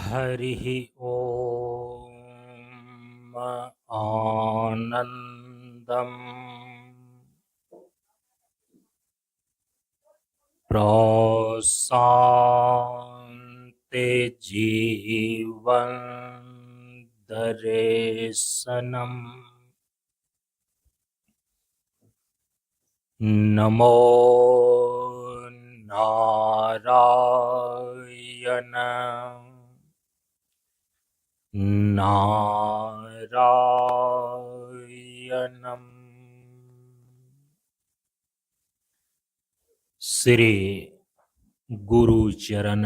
हरिः ॐ आनन्दम् प्रशान्ते जीवनदर्शनम् नमो नारायण नारायणम्। श्री गुरु चरण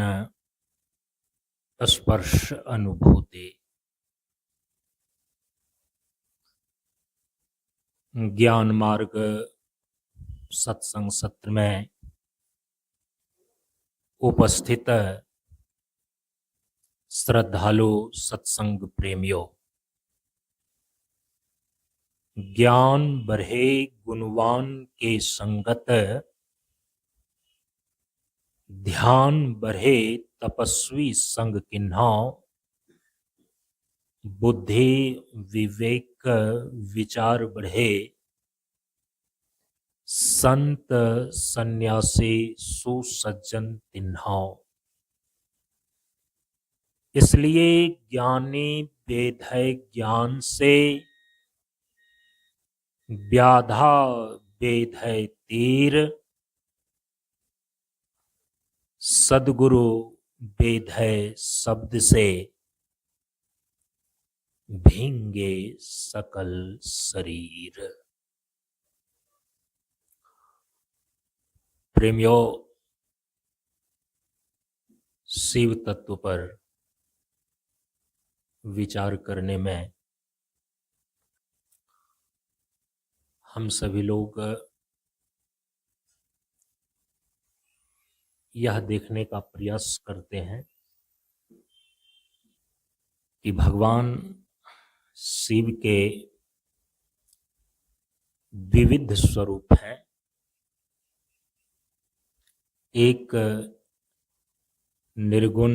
स्पर्श अनुभूति। ज्ञान मार्ग सत्संग सत्र में उपस्थित श्रद्धालु सत्संग प्रेमियों, ज्ञान बढ़े गुणवान के संगत, ध्यान बढ़े तपस्वी संग किन्हां, बुद्धि विवेक विचार बढ़े संत सन्यासी सुसज्जन तिन्हां। इसलिए ज्ञानी वेद है ज्ञान से, व्याधा वेद है तीर, सदगुरु वेद है शब्द से, भींगे सकल शरीर। प्रेमियों, शिव तत्व पर विचार करने में हम सभी लोग यह देखने का प्रयास करते हैं कि भगवान शिव के विविध स्वरूप हैं। एक निर्गुण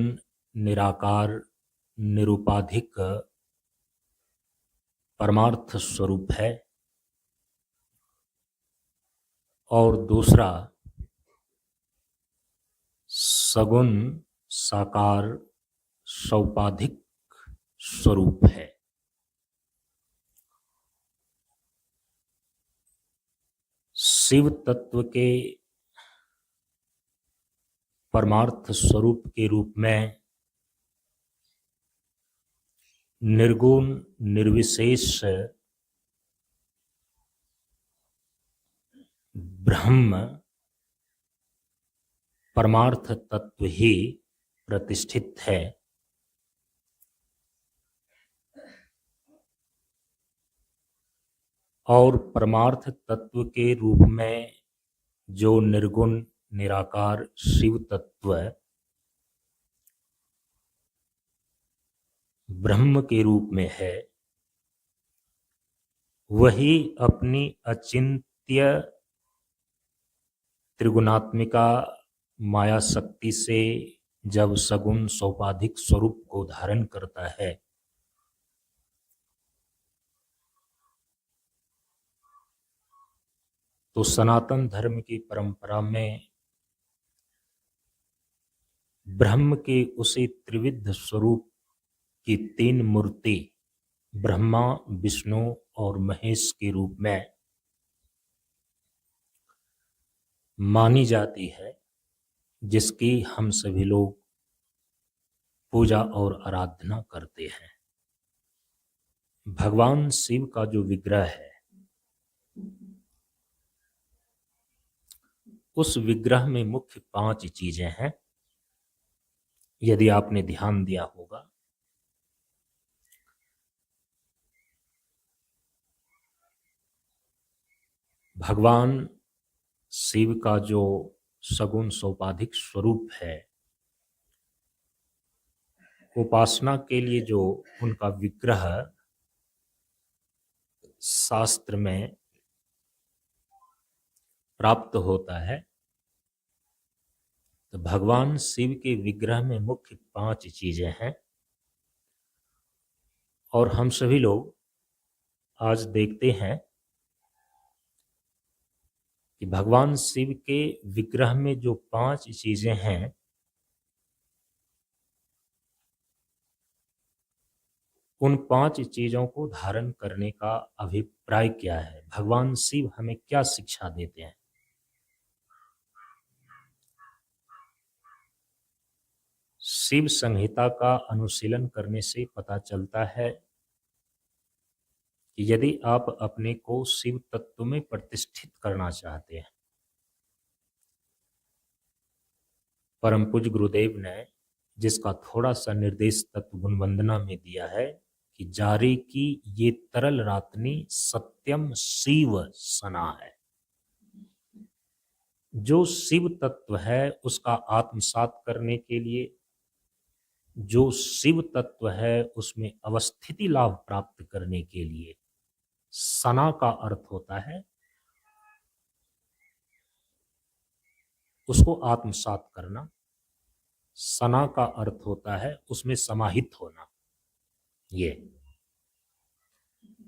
निराकार निरुपाधिक परमार्थ स्वरूप है और दूसरा सगुण साकार सौपाधिक स्वरूप है। शिव तत्व के परमार्थ स्वरूप के रूप में निर्गुण निर्विशेष ब्रह्म परमार्थ तत्व ही प्रतिष्ठित है। और परमार्थ तत्व के रूप में जो निर्गुण निराकार शिव तत्व ब्रह्म के रूप में है, वही अपनी अचिंत्य त्रिगुणात्मिका माया शक्ति से जब सगुण सौपाधिक स्वरूप को धारण करता है तो सनातन धर्म की परंपरा में ब्रह्म के उसी त्रिविध स्वरूप की तीन मूर्ति ब्रह्मा विष्णु और महेश के रूप में मानी जाती है, जिसकी हम सभी लोग पूजा और आराधना करते हैं। भगवान शिव का जो विग्रह है, उस विग्रह में मुख्य 5 चीजें हैं। यदि आपने ध्यान दिया होगा, भगवान शिव का जो सगुण सौपाधिक स्वरूप है, उपासना के लिए जो उनका विग्रह शास्त्र में प्राप्त होता है, तो भगवान शिव के विग्रह में मुख्य 5 चीजें हैं। और हम सभी लोग आज देखते हैं कि भगवान शिव के विग्रह में जो 5 चीजें हैं, उन 5 चीजों को धारण करने का अभिप्राय क्या है? भगवान शिव हमें क्या शिक्षा देते हैं? शिव संहिता का अनुशीलन करने से पता चलता है कि यदि आप अपने को शिव तत्व में प्रतिष्ठित करना चाहते हैं, परम पूज्य गुरुदेव ने जिसका थोड़ा सा निर्देश तत्व गुण वंदना में दिया है कि जारी की ये तरल रातनी सत्यम शिव सना है। जो शिव तत्व है उसका आत्मसात करने के लिए, जो शिव तत्व है उसमें अवस्थिति लाभ प्राप्त करने के लिए, सना का अर्थ होता है उसको आत्मसात करना, सना का अर्थ होता है उसमें समाहित होना। ये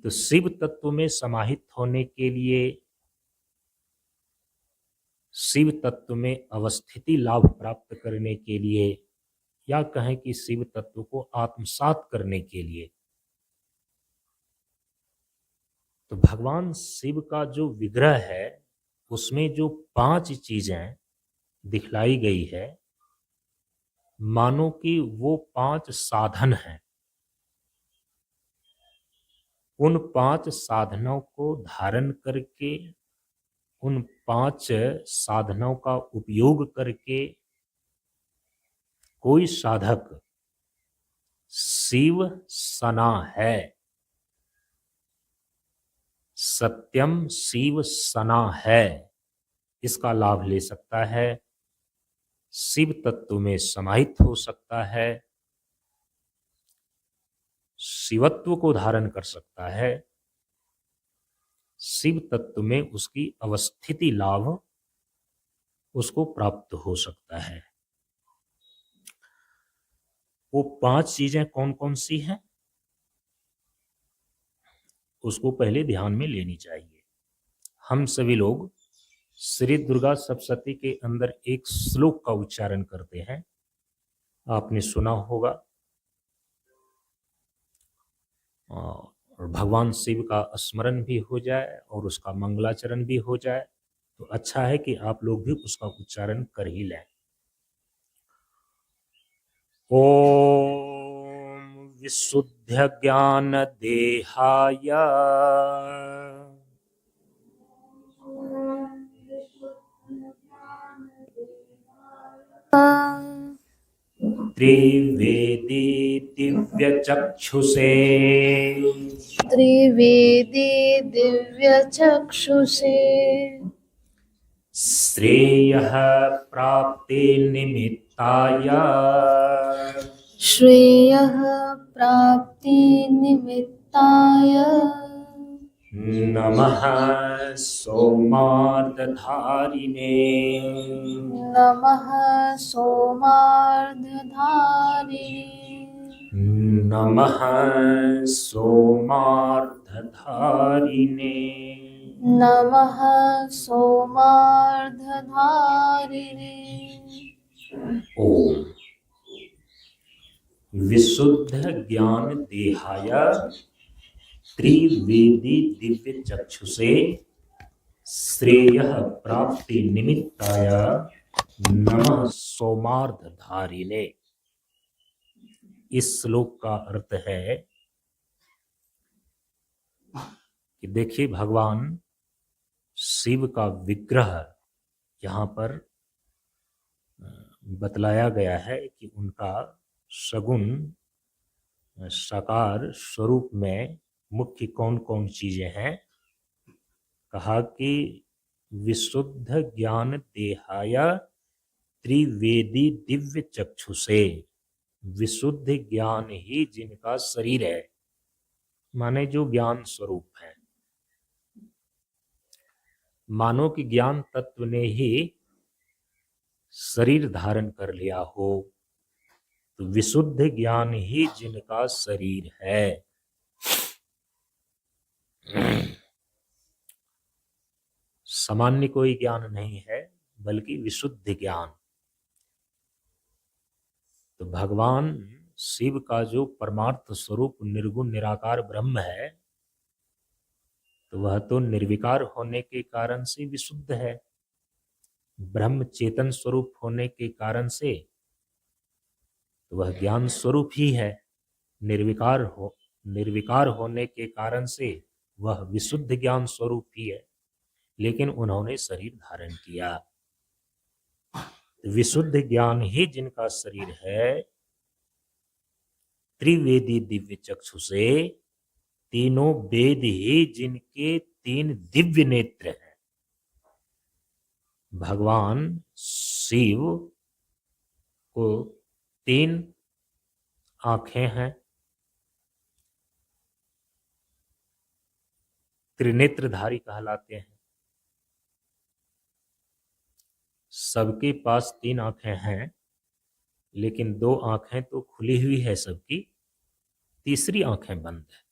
तो शिव तत्व में समाहित होने के लिए, शिव तत्व में अवस्थिति लाभ प्राप्त करने के लिए, या कहें कि शिव तत्व को आत्मसात करने के लिए, तो भगवान शिव का जो विग्रह है उसमें जो 5 चीजें दिखलाई गई है, मानो कि वो 5 साधन हैं। उन 5 साधनों को धारण करके, उन 5 साधनों का उपयोग करके कोई साधक शिव सना है, सत्यम शिव सना है, इसका लाभ ले सकता है, शिव तत्व में समाहित हो सकता है, शिवत्व को धारण कर सकता है, शिव तत्व में उसकी अवस्थिति लाभ उसको प्राप्त हो सकता है। वो 5 चीजें कौन कौन सी हैं उसको पहले ध्यान में लेनी चाहिए। हम सभी लोग श्री दुर्गा सप्तशती के अंदर एक श्लोक का उच्चारण करते हैं, आपने सुना होगा, और भगवान शिव का स्मरण भी हो जाए और उसका मंगलाचरण भी हो जाए तो अच्छा है कि आप लोग भी उसका उच्चारण कर ही लें। ओम विशुद्ध ज्ञान देहाय त्रिवेदी दिव्य चक्षुषे त्रिवेदी दिव्यचक्षुषे श्रेयः प्राप्ति निमित्ताय श्रेयः प्राप्ति निमित्ताय नमः सोमार्धधारिणे नमः सोमार्धधारिणे नमः सोमार्धधारिणे नमः सोमार्धधारिणे। ओम विशुद्ध ज्ञान देहाय त्रिवेदी दिव्य चक्षुषे श्रेयः प्राप्ति निमित्ताय नमः सोमार्धधारिणे। इस श्लोक का अर्थ है कि देखिए भगवान शिव का विग्रह यहाँ पर बतलाया गया है कि उनका सगुण साकार स्वरूप में मुख्य कौन कौन चीजें हैं। कहा कि विशुद्ध ज्ञान देहाय त्रिवेदी दिव्य चक्षुषे, विशुद्ध ज्ञान ही जिनका शरीर है, माने जो ज्ञान स्वरूप है, मानो कि ज्ञान तत्व ने ही शरीर धारण कर लिया हो, तो विशुद्ध ज्ञान ही जिनका शरीर है, सामान्य कोई ज्ञान नहीं है बल्कि विशुद्ध ज्ञान। तो भगवान शिव का जो परमार्थ स्वरूप निर्गुण निराकार ब्रह्म है, तो वह तो निर्विकार होने के कारण से विशुद्ध है। ब्रह्म चेतन स्वरूप होने के कारण से तो वह ज्ञान स्वरूप ही है। निर्विकार होने के कारण से वह विशुद्ध ज्ञान स्वरूप ही है। लेकिन उन्होंने शरीर धारण किया। विशुद्ध ज्ञान ही जिनका शरीर है, त्रिवेदी दिव्य चक्षु से तीनों वेद ही जिनके तीन दिव्य नेत्र हैं। भगवान शिव को तीन आंखें हैं, त्रिनेत्रधारी कहलाते हैं। सबके पास तीन आंखें हैं, लेकिन दो आंखें तो खुली हुई है सबकी, तीसरी आंखें बंद है।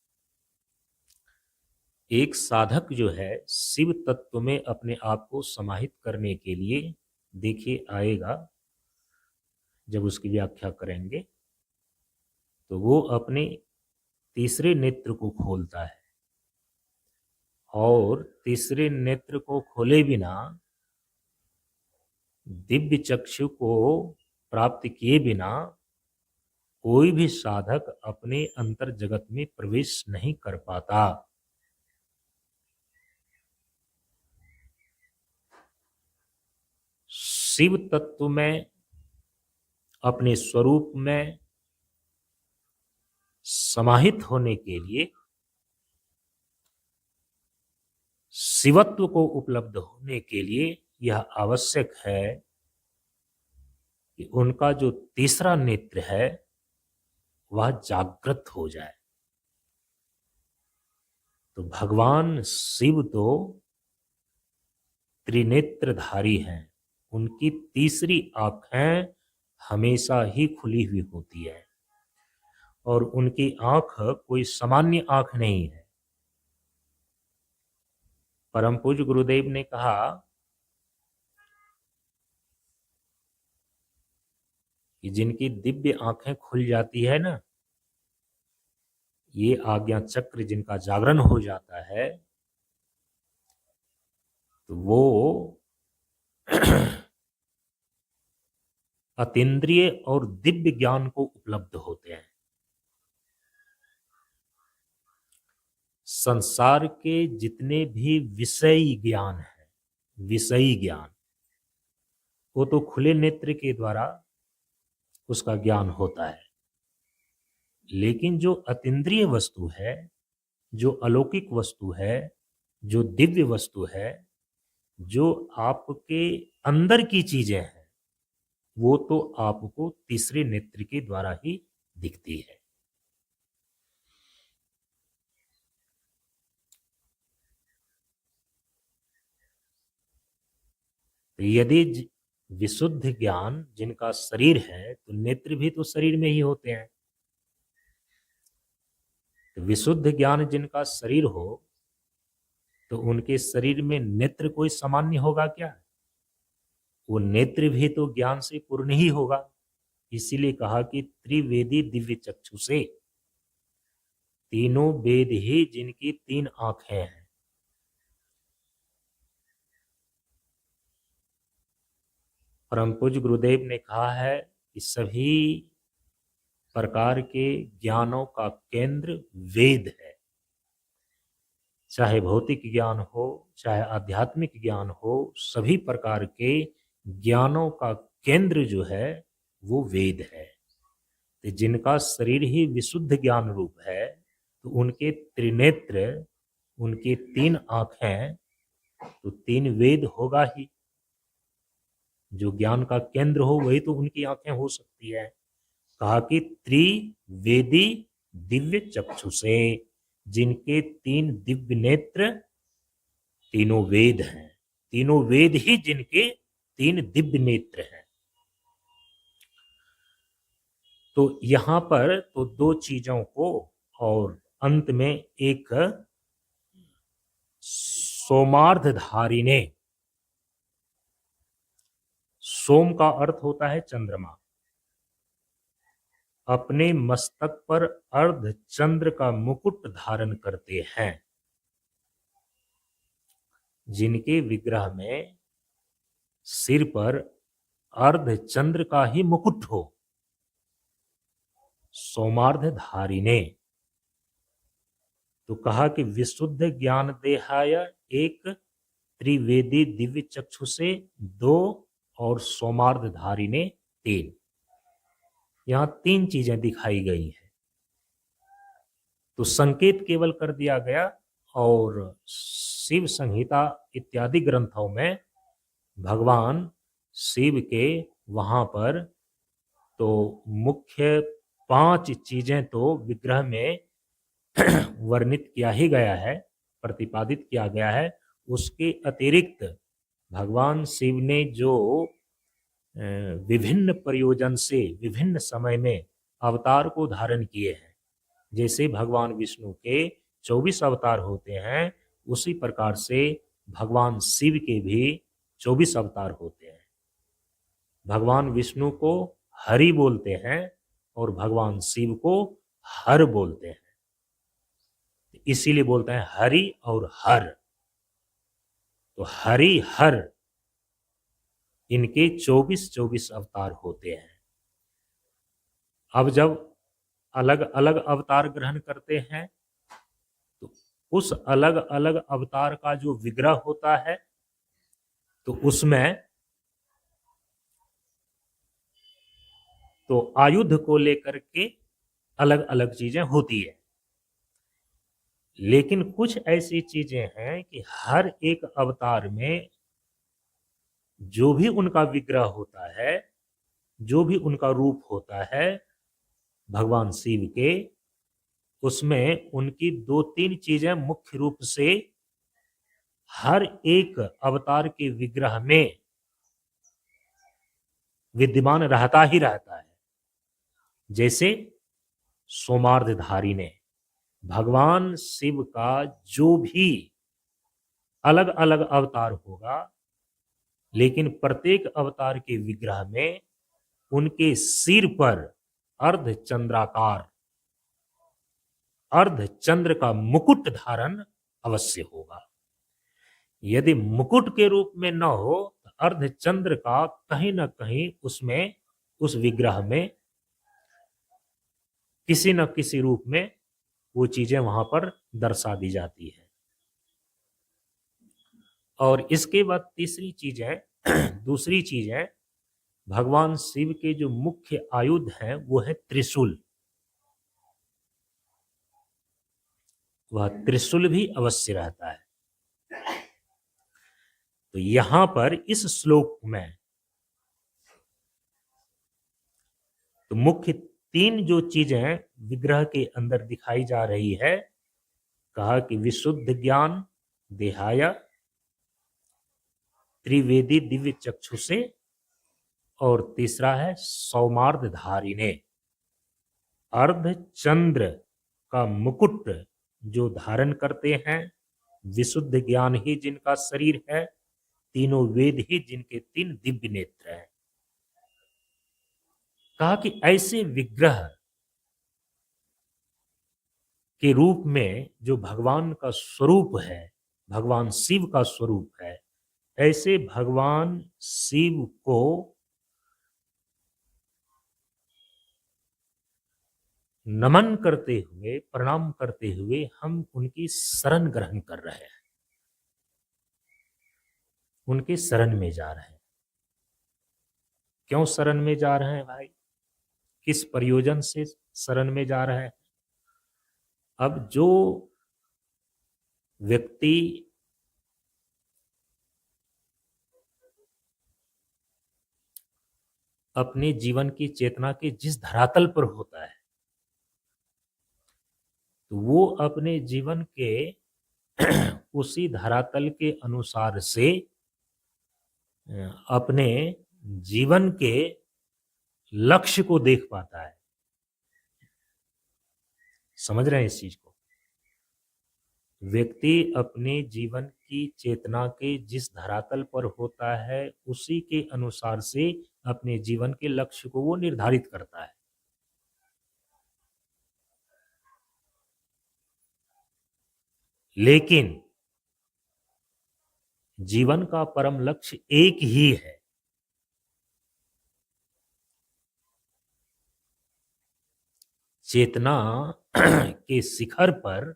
एक साधक जो है शिव तत्व में अपने आप को समाहित करने के लिए, देखिए आएगा जब उसकी व्याख्या करेंगे, तो वो अपने तीसरे नेत्र को खोलता है और तीसरे नेत्र को खोले बिना, दिव्य चक्षु को प्राप्त किए बिना कोई भी साधक अपने अंतर जगत में प्रवेश नहीं कर पाता। शिव तत्व में अपने स्वरूप में समाहित होने के लिए, शिवत्व को उपलब्ध होने के लिए यह आवश्यक है कि उनका जो तीसरा नेत्र है वह जागृत हो जाए। तो भगवान शिव तो त्रिनेत्रधारी हैं, उनकी तीसरी आंखें हमेशा ही खुली हुई होती है और उनकी आंख कोई सामान्य आंख नहीं है। परम पूज्य गुरुदेव ने कहा कि जिनकी दिव्य आंखें खुल जाती है ना, ये आज्ञा चक्र जिनका जागरण हो जाता है, तो वो अतीन्द्रिय और दिव्य ज्ञान को उपलब्ध होते हैं। संसार के जितने भी विषयी ज्ञान है, विषयी ज्ञान, वो तो खुले नेत्र के द्वारा उसका ज्ञान होता है। लेकिन जो अतीन्द्रिय वस्तु है, जो अलौकिक वस्तु है, जो दिव्य वस्तु है, जो आपके अंदर की चीजें हैं, वो तो आपको तीसरे नेत्र के द्वारा ही दिखती है। तो यदि विशुद्ध ज्ञान जिनका शरीर है, तो नेत्र भी तो शरीर में ही होते हैं। तो विशुद्ध ज्ञान जिनका शरीर हो, तो उनके शरीर में नेत्र कोई सामान्य होगा क्या? वो नेत्र भी तो ज्ञान से पूर्ण ही होगा। इसीलिए कहा कि त्रिवेदी दिव्य चक्षु से, तीनों वेद ही जिनकी तीन आंखें हैं। परम पूज्य गुरुदेव ने कहा है कि सभी प्रकार के ज्ञानों का केंद्र वेद है। चाहे भौतिक ज्ञान हो, चाहे आध्यात्मिक ज्ञान हो, सभी प्रकार के ज्ञानों का केंद्र जो है वो वेद है। तो जिनका शरीर ही विशुद्ध ज्ञान रूप है, तो उनके त्रिनेत्र, उनकी तीन आंखें, तो तीन वेद होगा ही। जो ज्ञान का केंद्र हो वही तो उनकी आंखें हो सकती है। कहा कि त्रिवेदी दिव्य चक्षु से, जिनके तीन दिव्य नेत्र, तीनों वेद हैं, तीनों वेद ही जिनके तीन दिव्य नेत्र हैं। तो यहां पर तो दो चीजों को, और अंत में एक सोमार्धधारी ने सोम का अर्थ होता है चंद्रमा। अपने मस्तक पर अर्ध चंद्र का मुकुट धारण करते हैं। जिनके विग्रह में सिर पर अर्ध चंद्र का ही मुकुट हो, सोमार्ध धारिणे। तो कहा कि विशुद्ध ज्ञान देहाय एक, त्रिवेदी दिव्य चक्षु से दो, और सोमार्ध धारिणे तीन। यहां तीन चीजें दिखाई गई है। तो संकेत केवल कर दिया गया, और शिव संहिता इत्यादि ग्रंथों में भगवान शिव के वहां पर तो मुख्य 5 चीजें तो विग्रह में वर्णित किया ही गया है, प्रतिपादित किया गया है। उसके अतिरिक्त भगवान शिव ने जो विभिन्न प्रयोजन से विभिन्न समय में अवतार को धारण किए हैं, जैसे भगवान विष्णु के 24 अवतार होते हैं, उसी प्रकार से भगवान शिव के भी 24 अवतार होते हैं। भगवान विष्णु को हरि बोलते हैं और भगवान शिव को हर बोलते हैं, इसीलिए बोलते हैं हरि और हर। तो हरि हर इनके 24 अवतार होते हैं। अब जब अलग अलग अवतार ग्रहण करते हैं, तो उस अलग अलग अवतार का जो विग्रह होता है, तो उसमें तो आयुध को लेकर के अलग अलग चीजें होती है। लेकिन कुछ ऐसी चीजें हैं कि हर एक अवतार में जो भी उनका विग्रह होता है, जो भी उनका रूप होता है भगवान शिव के, उसमें उनकी 2-3 चीजें मुख्य रूप से हर एक अवतार के विग्रह में विद्यमान रहता ही रहता है। जैसे सोमार्ध धारिणे, भगवान शिव का जो भी अलग अलग अवतार होगा, लेकिन प्रत्येक अवतार के विग्रह में उनके सिर पर अर्ध चंद्राकार, अर्ध चंद्र का मुकुट धारण अवश्य होगा। यदि मुकुट के रूप में न हो, तो अर्ध चंद्र का कहीं न कहीं उसमें, उस विग्रह में किसी न किसी रूप में वो चीजें वहां पर दर्शा दी जाती है। और इसके बाद तीसरी चीज है दूसरी चीज है, भगवान शिव के जो मुख्य आयुध हैं वो है त्रिशूल। वह त्रिशूल भी अवश्य रहता है। तो यहां पर इस श्लोक में तो मुख्य 3 जो चीजें विग्रह के अंदर दिखाई जा रही है, कहा कि विशुद्ध ज्ञान देहाय, त्रिवेदी दिव्य चक्षु से, और तीसरा है सौमार्ध धारिणे, अर्ध चंद्र का मुकुट जो धारण करते हैं, विशुद्ध ज्ञान ही जिनका शरीर है, तीनों वेद ही जिनके 3 दिव्य नेत्र हैं। कहा कि ऐसे विग्रह के रूप में जो भगवान का स्वरूप है, भगवान शिव का स्वरूप है, ऐसे भगवान शिव को नमन करते हुए, प्रणाम करते हुए हम उनकी शरण ग्रहण कर रहे हैं, उनके शरण में जा रहे हैं। क्यों शरण में जा रहे हैं भाई? किस प्रयोजन से शरण में जा रहे हैं? अब जो व्यक्ति अपने जीवन की चेतना के जिस धरातल पर होता है, तो वो अपने जीवन के उसी धरातल के अनुसार से अपने जीवन के लक्ष्य को देख पाता है। समझ रहे हैं इस चीज को? व्यक्ति अपने जीवन की चेतना के जिस धरातल पर होता है उसी के अनुसार से अपने जीवन के लक्ष्य को वो निर्धारित करता है। लेकिन जीवन का परम लक्ष्य एक ही है। चेतना के शिखर पर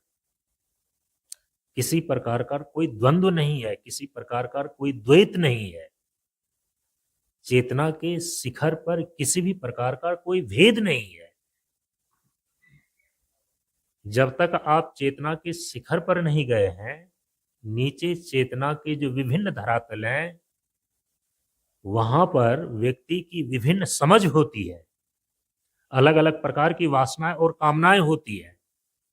किसी प्रकार का कोई द्वंद्व नहीं है, किसी प्रकार का कोई द्वैत नहीं है। चेतना के शिखर पर किसी भी प्रकार का कोई भेद नहीं है। जब तक आप चेतना के शिखर पर नहीं गए हैं, नीचे चेतना के जो विभिन्न धरातल हैं वहां पर व्यक्ति की विभिन्न समझ होती है, अलग अलग प्रकार की वासनाएं और कामनाएं होती है,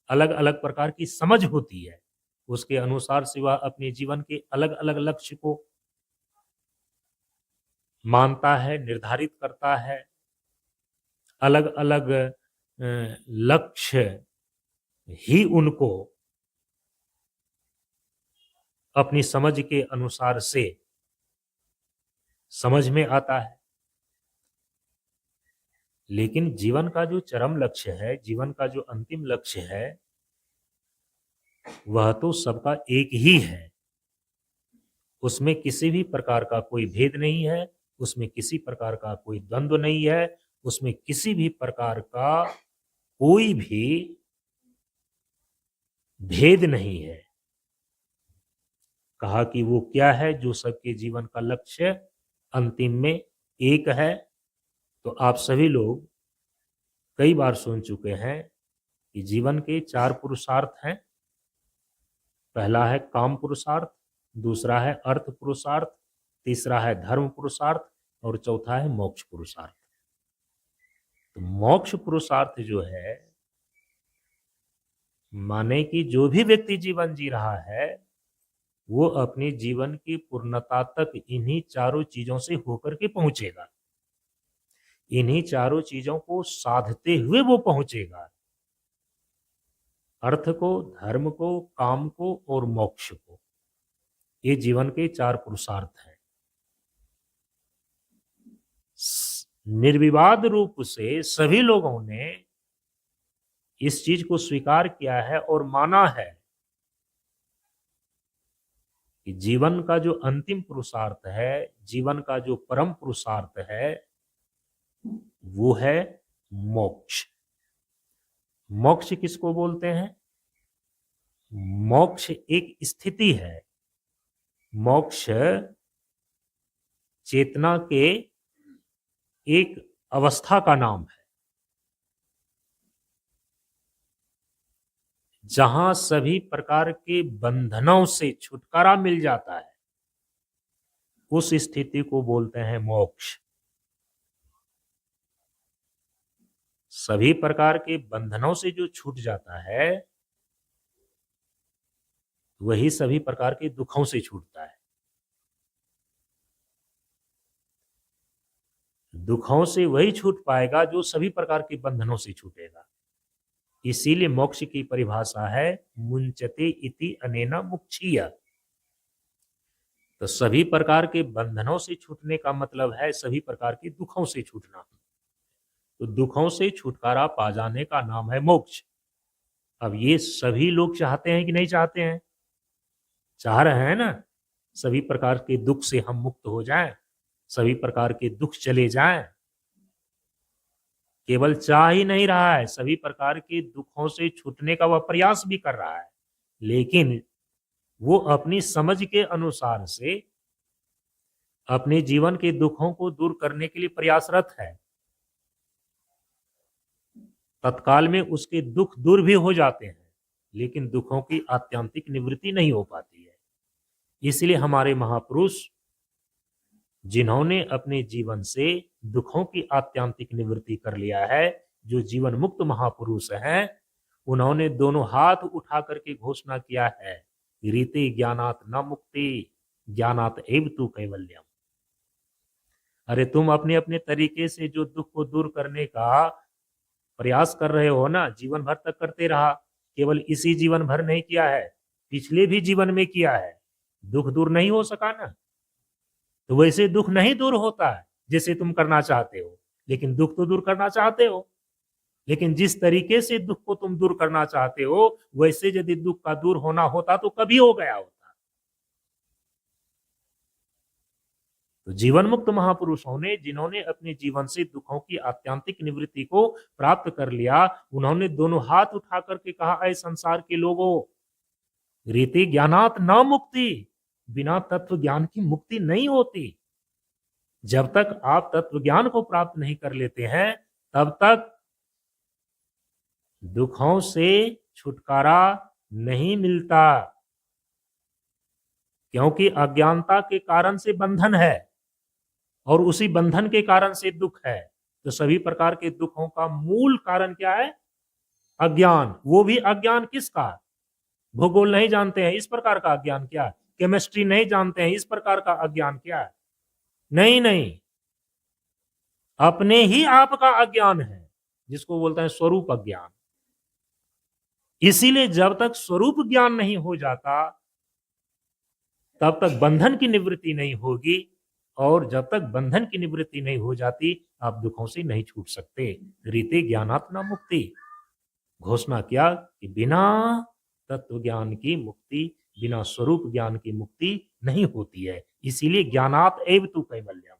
अलग अलग प्रकार की समझ होती है। उसके अनुसार से वह अपने जीवन के अलग अलग लक्ष्य को मानता है, निर्धारित करता है। अलग अलग लक्ष्य ही उनको अपनी समझ के अनुसार से समझ में आता है। लेकिन जीवन का जो चरम लक्ष्य है, जीवन का जो अंतिम लक्ष्य है, वह तो सबका एक ही है। उसमें किसी भी प्रकार का कोई भेद नहीं है, उसमें किसी प्रकार का कोई द्वंद्व नहीं है, उसमें किसी भी प्रकार का कोई भी भेद नहीं है। कहा कि वो क्या है जो सबके जीवन का लक्ष्य अंतिम में एक है। तो आप सभी लोग कई बार सुन चुके हैं कि जीवन के 4 पुरुषार्थ हैं। पहला है काम पुरुषार्थ, दूसरा है अर्थ पुरुषार्थ, तीसरा है धर्म पुरुषार्थ और चौथा है मोक्ष पुरुषार्थ। तो मोक्ष पुरुषार्थ जो है, माने कि जो भी व्यक्ति जीवन जी रहा है वो अपने जीवन की पूर्णता तक इन्हीं चारों चीजों से होकर के पहुंचेगा। इन्हीं चारों चीजों को साधते हुए वो पहुंचेगा। अर्थ को, धर्म को, काम को और मोक्ष को। ये जीवन के 4 पुरुषार्थ हैं। निर्विवाद रूप से सभी लोगों ने इस चीज को स्वीकार किया है और माना है कि जीवन का जो अंतिम पुरुषार्थ है, जीवन का जो परम पुरुषार्थ है, वो है मोक्ष। मोक्ष किसको बोलते हैं? मोक्ष एक स्थिति है। मोक्ष चेतना के एक अवस्था का नाम है, जहां सभी प्रकार के बंधनों से छुटकारा मिल जाता है। उस स्थिति को बोलते हैं मोक्ष। सभी प्रकार के बंधनों से जो छूट जाता है वही सभी प्रकार के दुखों से छूटता है। दुखों से वही छूट पाएगा जो सभी प्रकार के बंधनों से छूटेगा। इसीलिए मोक्ष की परिभाषा है मुंचते इति अनेना मुक्षीय। तो सभी प्रकार के बंधनों से छूटने का मतलब है सभी प्रकार के दुखों से छूटना। तो दुखों से छुटकारा पा जाने का नाम है मोक्ष। अब ये सभी लोग चाहते हैं कि नहीं चाहते हैं? चाह रहे हैं ना, सभी प्रकार के दुख से हम मुक्त हो जाएं, सभी प्रकार के दुख चले जाएं। केवल चाह ही नहीं रहा है, सभी प्रकार के दुखों से छूटने का वह प्रयास भी कर रहा है। लेकिन वो अपनी समझ के अनुसार से अपने जीवन के दुखों को दूर करने के लिए प्रयासरत है। तत्काल में उसके दुख दूर भी हो जाते हैं, लेकिन दुखों की आत्यंतिक निवृत्ति नहीं हो पाती है। इसलिए हमारे महापुरुष, जिन्होंने अपने जीवन से दुखों की आत्यंतिक निवृत्ति कर लिया है, जो जीवन मुक्त महापुरुष हैं, उन्होंने दोनों हाथ उठा करके घोषणा किया है, रीते ज्ञानात न मुक्ति, ज्ञानात एव तु कैवल्यम। अरे तुम अपने अपने तरीके से जो दुख को दूर करने का प्रयास कर रहे हो ना, जीवन भर तक करते रहा, केवल इसी जीवन भर नहीं किया है, पिछले भी जीवन में किया है, दुख दूर नहीं हो सका ना। तो वैसे दुख नहीं दूर होता है जैसे तुम करना चाहते हो, लेकिन दुख तो दूर करना चाहते हो। लेकिन जिस तरीके से दुख को तुम दूर करना चाहते हो, वैसे यदि दुख का दूर होना होता तो कभी हो गया होता। तो जीवन मुक्त महापुरुषों ने, जिन्होंने अपने जीवन से दुखों की आत्यंतिक निवृत्ति को प्राप्त कर लिया, उन्होंने दोनों हाथ उठा करके कहा, ऐ संसार के लोगों, रीति ज्ञानात न मुक्ति, बिना तत्व ज्ञान की मुक्ति नहीं होती। जब तक आप तत्व ज्ञान को प्राप्त नहीं कर लेते हैं, तब तक दुखों से छुटकारा नहीं मिलता, क्योंकि अज्ञानता के कारण से बंधन है और उसी बंधन के कारण से दुख है। तो सभी प्रकार के दुखों का मूल कारण क्या है? अज्ञान। वो भी अज्ञान किसका? भूगोल नहीं जानते हैं, इस प्रकार का अज्ञान क्या? केमिस्ट्री नहीं जानते हैं, इस प्रकार का अज्ञान क्या? नहीं नहीं, अपने ही आप का अज्ञान है, जिसको बोलते हैं स्वरूप अज्ञान। इसीलिए जब तक स्वरूप ज्ञान नहीं हो जाता, तब तक बंधन की निवृत्ति नहीं होगी, और जब तक बंधन की निवृत्ति नहीं हो जाती, आप दुखों से नहीं छूट सकते। रीते ज्ञानात्मा मुक्ति, घोषणा किया कि बिना तत्व ज्ञान की मुक्ति, बिना स्वरूप ज्ञान की मुक्ति नहीं होती है। इसीलिए ज्ञानात एव तु कैवल्यम,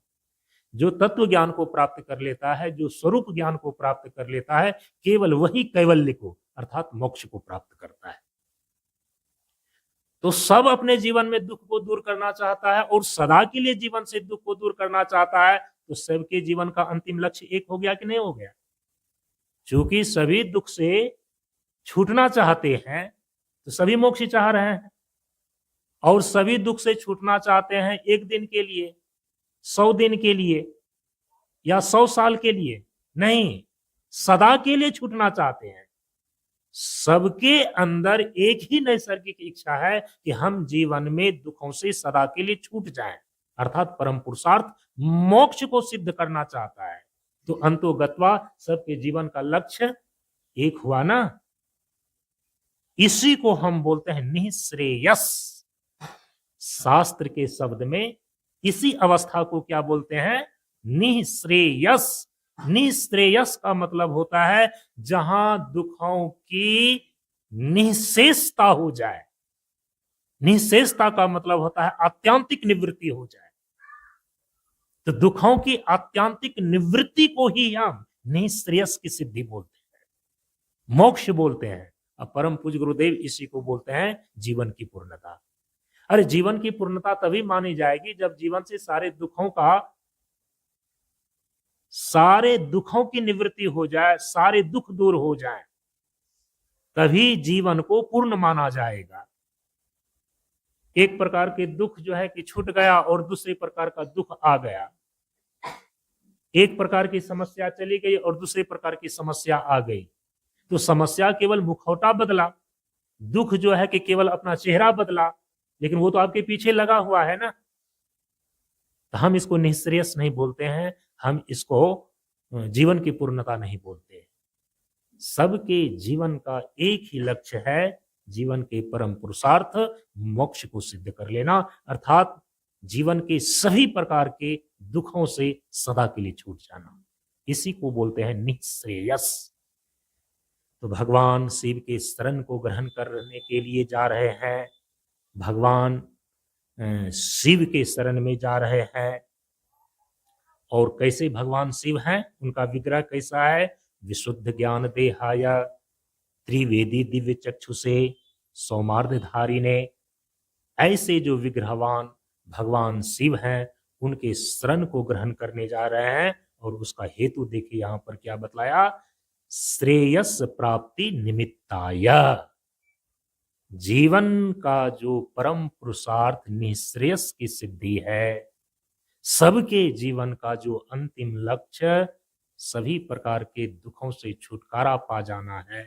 जो तत्व ज्ञान को प्राप्त कर लेता है, जो स्वरूप ज्ञान को प्राप्त कर लेता है, केवल वही कैवल्य को अर्थात मोक्ष को प्राप्त करता है। तो सब अपने जीवन में दुख को दूर करना चाहता है और सदा के लिए जीवन से दुख को दूर करना चाहता है। तो सबके जीवन का अंतिम लक्ष्य एक हो गया कि नहीं हो गया? क्योंकि सभी दुख से छूटना चाहते हैं, तो सभी मोक्ष चाह रहे हैं, और सभी दुख से छूटना चाहते हैं एक दिन के लिए, 100 दिन के लिए, या 100 साल के लिए नहीं, सदा के लिए छूटना चाहते हैं। सबके अंदर एक ही नैसर्गिक इच्छा है कि हम जीवन में दुखों से सदा के लिए छूट जाएं, अर्थात परम पुरुषार्थ मोक्ष को सिद्ध करना चाहता है। तो अंतोगत्वा सबके जीवन का लक्ष्य एक हुआ ना। इसी को हम बोलते हैं निःश्रेयस। शास्त्र के शब्द में इसी अवस्था को क्या बोलते हैं? निःश्रेयस। निःश्रेयस का मतलब होता है जहां दुखों की निःशेषता हो जाए। निःशेषता का मतलब होता है आत्यंतिक निवृत्ति हो जाए। तो दुखों की आत्यंतिक निवृत्ति को ही हम निःश्रेयस की सिद्धि बोलते हैं, मोक्ष बोलते हैं। अब परम पूज्य गुरुदेव इसी को बोलते हैं जीवन की पूर्णता। अरे जीवन की पूर्णता तभी मानी जाएगी जब जीवन से सारे दुखों की निवृत्ति हो जाए, सारे दुख दूर हो जाए, तभी जीवन को पूर्ण माना जाएगा। एक प्रकार के दुख जो है कि छूट गया और दूसरे प्रकार का दुख आ गया, एक प्रकार की समस्या चली गई और दूसरे प्रकार की समस्या आ गई। तो समस्या केवल मुखौटा बदला, दुख जो है कि केवल अपना चेहरा बदला, लेकिन वो तो आपके पीछे लगा हुआ है ना। तो हम इसको निःश्रेयस नहीं बोलते हैं, हम इसको जीवन की पूर्णता नहीं बोलते। सबके जीवन का एक ही लक्ष्य है, जीवन के परम पुरुषार्थ मोक्ष को सिद्ध कर लेना, अर्थात जीवन के सभी प्रकार के दुखों से सदा के लिए छूट जाना। इसी को बोलते हैं निःश्रेयस। तो भगवान शिव के शरण को ग्रहण करने के लिए जा रहे हैं, भगवान शिव के शरण में जा रहे हैं। और कैसे भगवान शिव हैं, उनका विग्रह कैसा है? विशुद्ध ज्ञान देहाय त्रिवेदी दिव्य चक्षुषे सौमार्धधारिणे। ऐसे जो विग्रहवान भगवान शिव हैं, उनके शरण को ग्रहण करने जा रहे हैं। और उसका हेतु देखिए यहां पर क्या बतलाया? श्रेयस प्राप्ति निमित्ताय। जीवन का जो परम पुरुषार्थ निःश्रेयस की सिद्धि है, सबके जीवन का जो अंतिम लक्ष्य सभी प्रकार के दुखों से छुटकारा पा जाना है,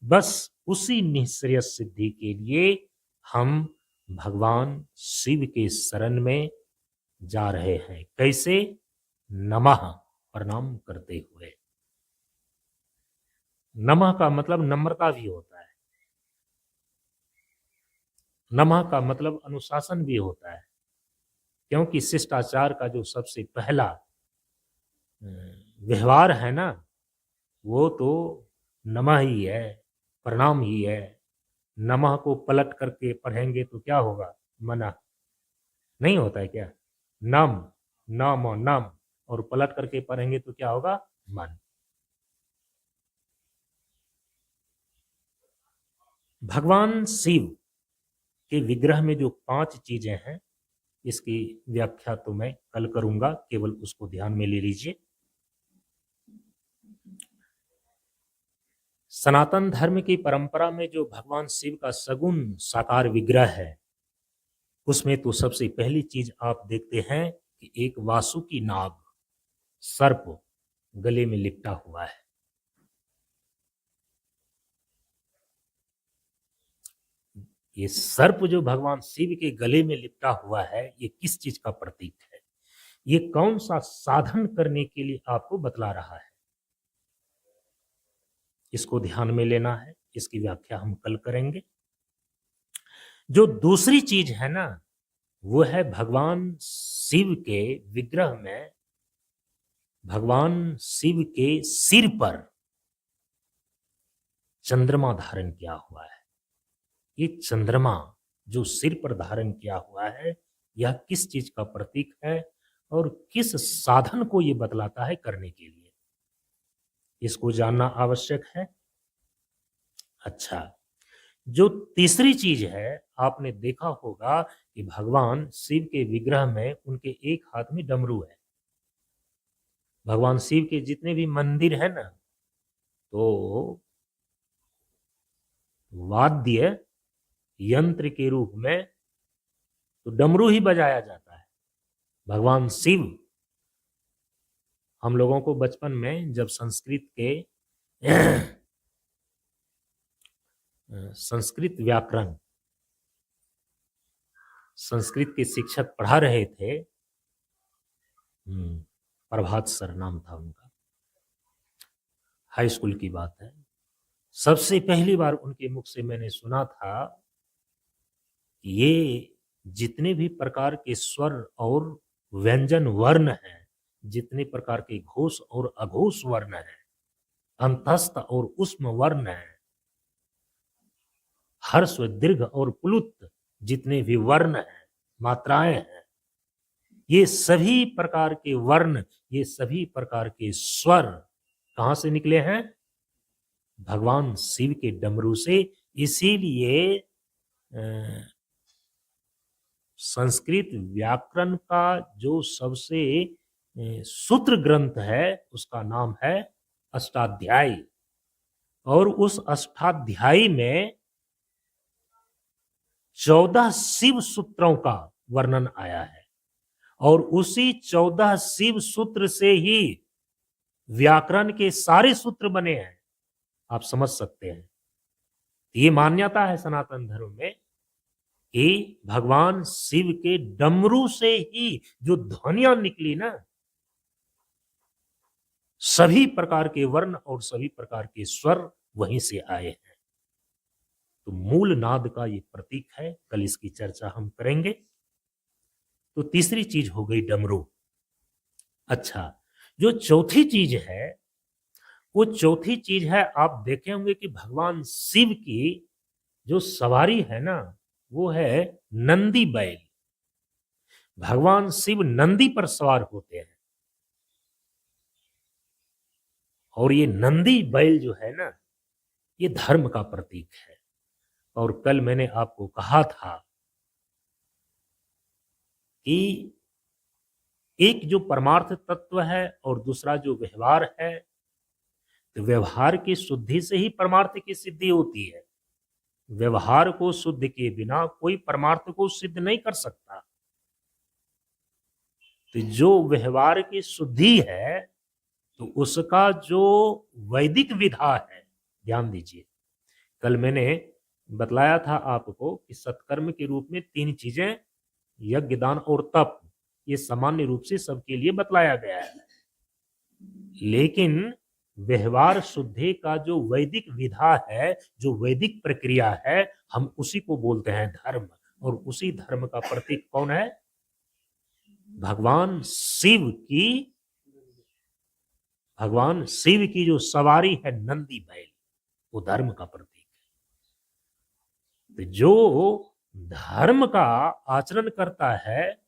बस उसी निःश्रेयस सिद्धि के लिए हम भगवान शिव के शरण में जा रहे हैं। कैसे? नमः, प्रणाम करते हुए। नमः का मतलब नम्रता भी होता है। नमः का मतलब अनुशासन भी होता है, क्योंकि शिष्टाचार का जो सबसे पहला व्यवहार है ना, वो तो नमः ही है, प्रणाम ही है। नमः को पलट करके पढ़ेंगे तो क्या होगा? मना नहीं होता है क्या? नम, नम और नम, और पलट करके पढ़ेंगे तो क्या होगा? मन। भगवान शिव के विग्रह में जो 5 चीजें हैं, इसकी व्याख्या तो मैं कल करूंगा, केवल उसको ध्यान में ले लीजिए। सनातन धर्म की परंपरा में जो भगवान शिव का सगुण साकार विग्रह है, उसमें तो सबसे पहली चीज आप देखते हैं कि एक वासुकी नाग, सर्प गले में लिपटा हुआ है। ये सर्प जो भगवान शिव के गले में लिपटा हुआ है, ये किस चीज का प्रतीक है? ये कौन सा साधन करने के लिए आपको बतला रहा है? इसको ध्यान में लेना है, इसकी व्याख्या हम कल करेंगे। जो दूसरी चीज है ना, वो है भगवान शिव के विग्रह में भगवान शिव के सिर पर चंद्रमा धारण किया हुआ है। ये चंद्रमा जो सिर पर धारण किया हुआ है, यह किस चीज का प्रतीक है और किस साधन को ये बतलाता है करने के लिए? इसको जानना आवश्यक है। अच्छा, जो तीसरी चीज है, आपने देखा होगा कि भगवान शिव के विग्रह में उनके एक हाथ में डमरू है। भगवान शिव के जितने भी मंदिर है ना, तो वाद्य यंत्र के रूप में तो डमरू ही बजाया जाता है। भगवान शिव, हम लोगों को बचपन में जब संस्कृत व्याकरण, संस्कृत के शिक्षक पढ़ा रहे थे, प्रभात सर नाम था उनका, हाई स्कूल की बात है। सबसे पहली बार उनके मुख से मैंने सुना था कि ये जितने भी प्रकार के स्वर और व्यंजन वर्ण हैं, जितने प्रकार के घोष और अघोष वर्ण हैं, अंतस्थ और उष्म वर्ण हैं, हर्ष दीर्घ और प्लुत जितने भी वर्ण हैं, मात्राएं हैं, ये सभी प्रकार के वर्ण, ये सभी प्रकार के स्वर कहां से निकले हैं? भगवान शिव के डमरू से। इसीलिए संस्कृत व्याकरण का जो सबसे सूत्र ग्रंथ है, उसका नाम है अष्टाध्यायी, और उस अष्टाध्यायी में 14 शिव सूत्रों का वर्णन आया है, और उसी 14 शिव सूत्र से ही व्याकरण के सारे सूत्र बने हैं। आप समझ सकते हैं, ये मान्यता है सनातन धर्म में कि भगवान शिव के डमरू से ही जो ध्वनियां निकली ना, सभी प्रकार के वर्ण और सभी प्रकार के स्वर वहीं से आए हैं। तो मूल नाद का ये प्रतीक है। कल इसकी चर्चा हम करेंगे। तो तीसरी चीज हो गई डमरू। अच्छा, जो चौथी चीज है, वो चौथी चीज है, आप देखे होंगे कि भगवान शिव की जो सवारी है ना, वो है नंदी बैल। भगवान शिव नंदी पर सवार होते हैं, और ये नंदी बैल जो है ना, ये धर्म का प्रतीक है। और कल मैंने आपको कहा था कि एक जो परमार्थ तत्व है और दूसरा जो व्यवहार है, तो व्यवहार की शुद्धि से ही परमार्थ की सिद्धि होती है। व्यवहार को शुद्ध किए बिना कोई परमार्थ को सिद्ध नहीं कर सकता। तो जो व्यवहार की शुद्धि है, तो उसका जो वैदिक विधा है, ध्यान दीजिए, कल मैंने बतलाया था आपको कि सत्कर्म के रूप में 3 चीजें, यज्ञ, दान और तप, ये सामान्य रूप से सबके लिए बतलाया गया है। लेकिन व्यवहार शुद्धि का जो वैदिक विधा है, जो वैदिक प्रक्रिया है, हम उसी को बोलते हैं धर्म, और उसी धर्म का प्रतीक कौन है? भगवान शिव की जो सवारी है नंदी बैल, वो धर्म का प्रतीक है। तो जो धर्म का आचरण करता है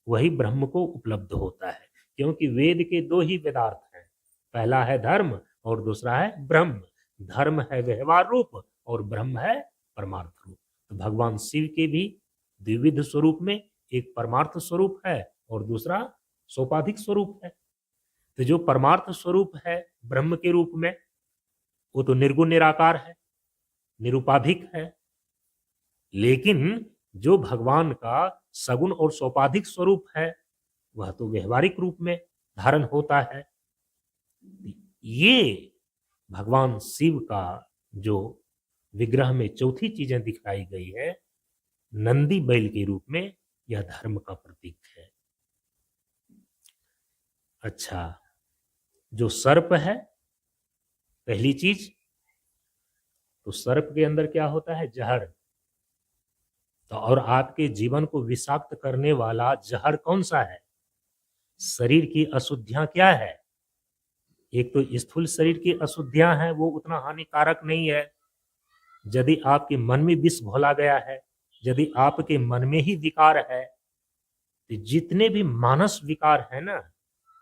वही ब्रह्म को उपलब्ध होता है, क्योंकि वेद के दो ही वेदार्थ हैं, पहला है धर्म और दूसरा है ब्रह्म। धर्म है व्यवहार रूप और ब्रह्म है परमार्थ रूप। तो भगवान शिव के भी द्विविध स्वरूप में एक परमार्थ स्वरूप है और दूसरा सोपाधिक स्वरूप है। तो जो परमार्थ स्वरूप है ब्रह्म के रूप में, वो तो निर्गुण निराकार है, निरुपाधिक है। लेकिन जो भगवान का सगुण और सोपाधिक स्वरूप है वह तो व्यवहारिक रूप में धारण होता है। ये भगवान शिव का जो विग्रह में चौथी चीजें दिखाई गई है नंदी बैल के रूप में, यह धर्म का प्रतीक है। अच्छा, जो सर्प है, पहली चीज तो सर्प के अंदर क्या होता है? जहर। तो और आपके जीवन को विषाक्त करने वाला जहर कौन सा है? शरीर की अशुद्धियां क्या है? एक तो स्थूल शरीर की अशुद्धियां हैं, वो उतना हानिकारक नहीं है। यदि आपके मन में विष घोला गया है, यदि आपके मन में ही विकार है, तो जितने भी मानस विकार है ना,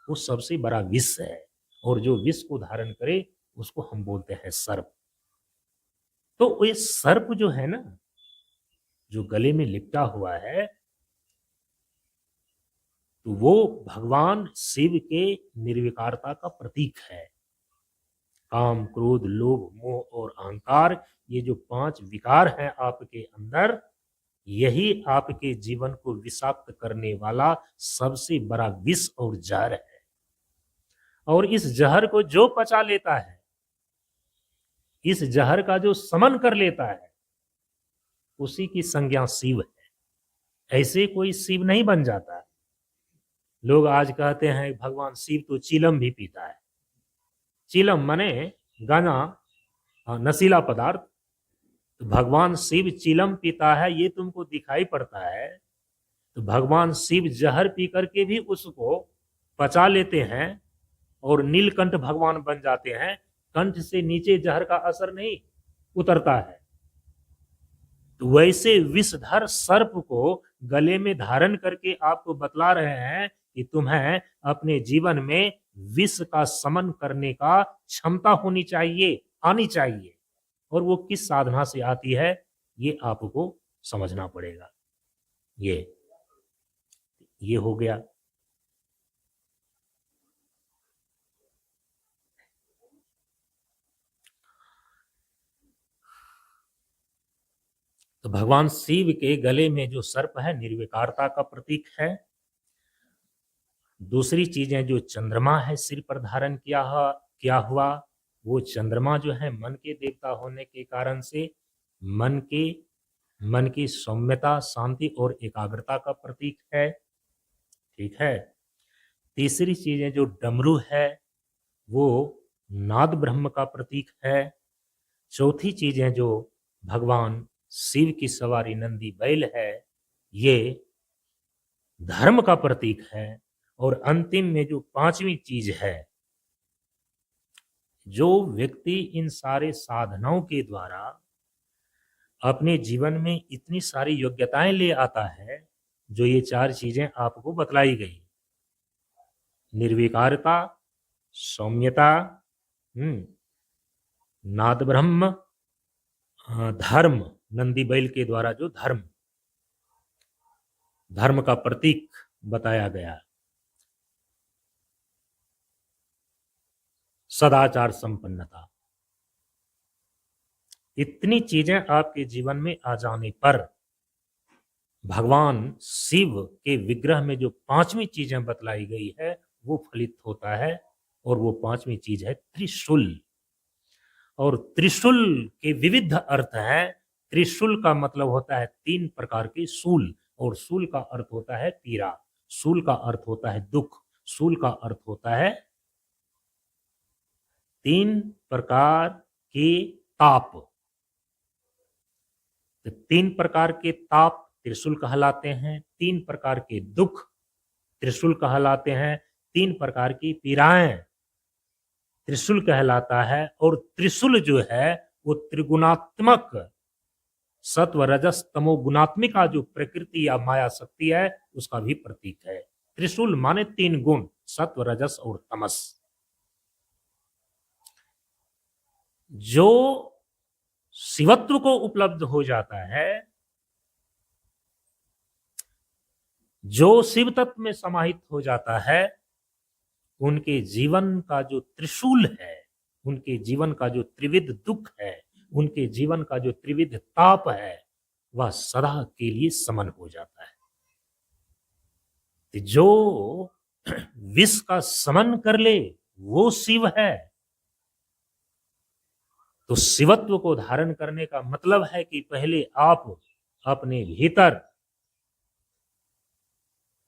वो सबसे बड़ा विष है। और जो विष को धारण करे उसको हम बोलते हैं सर्प। तो ये सर्प जो है ना, जो गले में लिपटा हुआ है, तो वो भगवान शिव के निर्विकारता का प्रतीक है। काम, क्रोध, लोभ, मोह और अहंकार, ये जो 5 विकार हैं आपके अंदर, यही आपके जीवन को विषाक्त करने वाला सबसे बड़ा विष और जहर है। और इस जहर को जो पचा लेता है, इस जहर का जो समन कर लेता है, उसी की संज्ञा शिव है। ऐसे कोई शिव नहीं बन जाता। लोग आज कहते हैं भगवान शिव तो चिलम भी पीता है। चिलम माने गांजा, नशीला पदार्थ। तो भगवान शिव चिलम पीता है, ये तुमको दिखाई पड़ता है। तो भगवान शिव जहर पी करके भी उसको पचा लेते हैं और नीलकंठ भगवान बन जाते हैं। कंठ से नीचे जहर का असर नहीं उतरता है। तो वैसे विषधर सर्प को गले में धारण करके आपको बतला रहे हैं कि तुम्हें अपने जीवन में विष का समन करने का क्षमता होनी चाहिए, आनी चाहिए। और वो किस साधना से आती है, ये आपको समझना पड़ेगा। ये हो गया। तो भगवान शिव के गले में जो सर्प है निर्विकारता का प्रतीक है। दूसरी चीजें, जो चंद्रमा है सिर पर धारण किया हुआ, वो चंद्रमा जो है मन के देवता होने के कारण से मन की सौम्यता, शांति और एकाग्रता का प्रतीक है। ठीक है। तीसरी चीजें, जो डमरू है वो नाद ब्रह्म का प्रतीक है। चौथी चीजें, जो भगवान शिव की सवारी नंदी बैल है, ये धर्म का प्रतीक है। और अंतिम में जो 5वीं चीज है, जो व्यक्ति इन सारे साधनाओं के द्वारा अपने जीवन में इतनी सारी योग्यताएं ले आता है, जो ये 4 चीजें आपको बतलाई गई, निर्विकारता, सौम्यता, नाद ब्रह्म, धर्म, नंदी बैल के द्वारा जो धर्म का प्रतीक बताया गया, सदाचार संपन्नता, इतनी चीजें आपके जीवन में आ जाने पर भगवान शिव के विग्रह में जो 5वीं चीजें बतलाई गई है वो फलित होता है। और वो 5वीं चीज है त्रिशूल। और त्रिशूल के विविध अर्थ हैं। त्रिशूल का मतलब होता है 3 प्रकार के शूल, और शूल का अर्थ होता है पीड़ा, शूल का अर्थ होता है दुख, शूल का अर्थ होता है 3 प्रकार के ताप। तो 3 प्रकार के ताप त्रिशूल कहलाते हैं, 3 प्रकार के दुख त्रिशूल कहलाते हैं, 3 प्रकार की पीड़ाएं त्रिशूल कहलाता है। और त्रिशूल जो है वो त्रिगुणात्मक सत्व रजस तमो गुणात्मिका जो प्रकृति या माया शक्ति है उसका भी प्रतीक है। त्रिशूल माने 3 गुण, सत्व रजस और तमस। जो शिवत्व को उपलब्ध हो जाता है, जो शिव तत्व में समाहित हो जाता है, उनके जीवन का जो त्रिशूल है, उनके जीवन का जो त्रिविध दुख है, उनके जीवन का जो त्रिविध ताप है, वह सदा के लिए समन हो जाता है। जो विष का समन कर ले वो शिव है। तो शिवत्व को धारण करने का मतलब है कि पहले आप अपने भीतर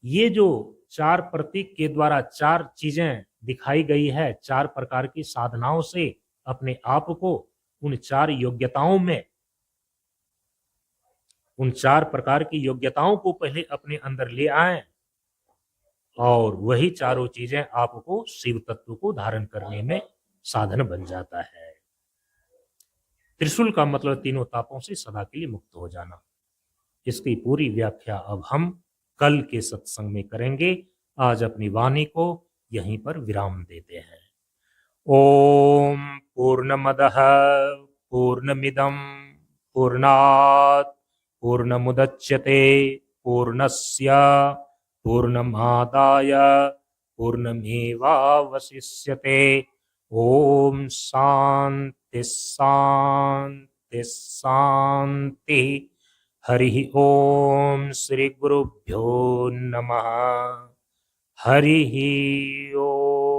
ये जो 4 प्रतीक के द्वारा 4 चीजें दिखाई गई है, 4 प्रकार की साधनाओं से अपने आप को उन 4 योग्यताओं में, उन 4 प्रकार की योग्यताओं को पहले अपने अंदर ले आए और वही चारों चीजें आपको शिव तत्व को धारण करने में साधन बन जाता है। त्रिशूल का मतलब तीनों तापों से सदा के लिए मुक्त हो जाना। इसकी पूरी व्याख्या अब हम कल के सत्संग में करेंगे। आज अपनी वाणी को यहीं पर विराम देते हैं। ओम पूर्णमदः पूर्णमिदं पूर्णात् पूर्णमुदच्यते पूर्णस्य पूर्णमादाय पूर्णमेवावशिष्यते। ओम शांति शांति शांति। हरि ओम श्री गुरुभ्यो नमः। हरि ओम।